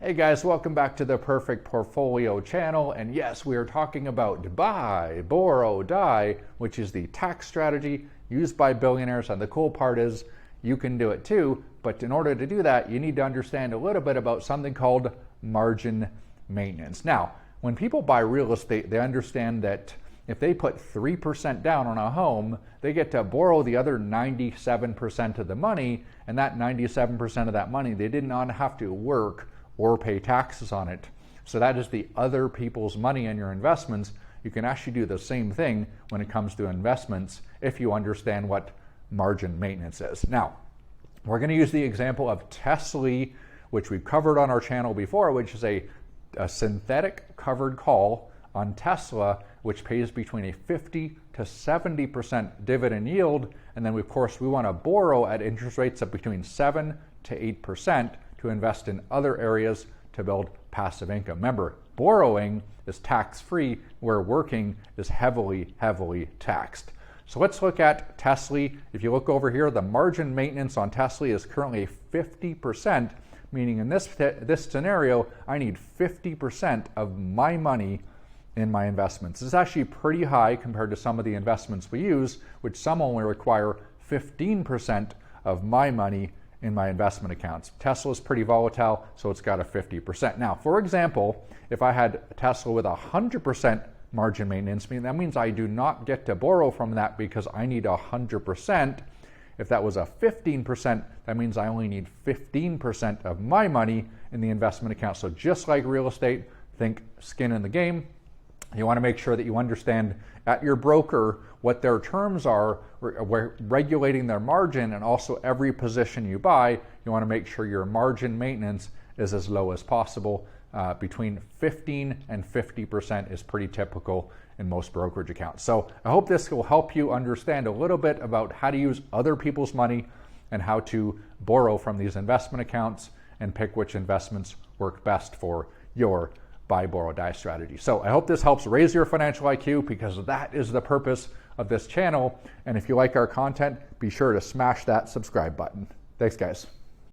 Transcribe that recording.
Hey guys, welcome back to the Perfect Portfolio channel. And yes, we are talking about buy, borrow, die, which is the tax strategy used by billionaires. And the cool part is you can do it too. But in order to do that, you need to understand a little bit about something called margin maintenance. Now, when people buy real estate, they understand that if they put 3% down on a home, they get to borrow the other 97% of the money. And that 97% of that money, they did not have to work or pay taxes on it. So that is the other people's money in your investments. You can actually do the same thing when it comes to investments if you understand what margin maintenance is. Now, we're going to use the example of Tesla, which we've covered on our channel before, which is a synthetic covered call on Tesla, which pays between a 50 to 70% dividend yield. And then, of course, we want to borrow at interest rates of between 7 to 8%. To invest in other areas to build passive income. Remember, borrowing is tax-free, where working is heavily taxed. So let's look at Tesla. If you look over here, the margin maintenance on Tesla is currently 50%, meaning in this scenario, I need 50% of my money in my investments. This is actually pretty high compared to some of the investments we use, which some only require 15% of my money in my investment accounts. Tesla is pretty volatile, so it's got a 50%. Now, for example, if I had Tesla with 100% margin maintenance, that means I do not get to borrow from that because I need 100%. If that was a 15%, that means I only need 15% of my money in the investment account. So just like real estate, think skin in the game. You want to make sure that you understand at your broker what their terms are, regulating their margin, and also every position you buy, you want to make sure your margin maintenance is as low as possible. Between 15 and 50% is pretty typical in most brokerage accounts. So I hope this will help you understand a little bit about how to use other people's money and how to borrow from these investment accounts and pick which investments work best for your buy, borrow, die strategy. So I hope this helps raise your financial IQ, because that is the purpose of this channel. And if you like our content, be sure to smash that subscribe button. Thanks, guys.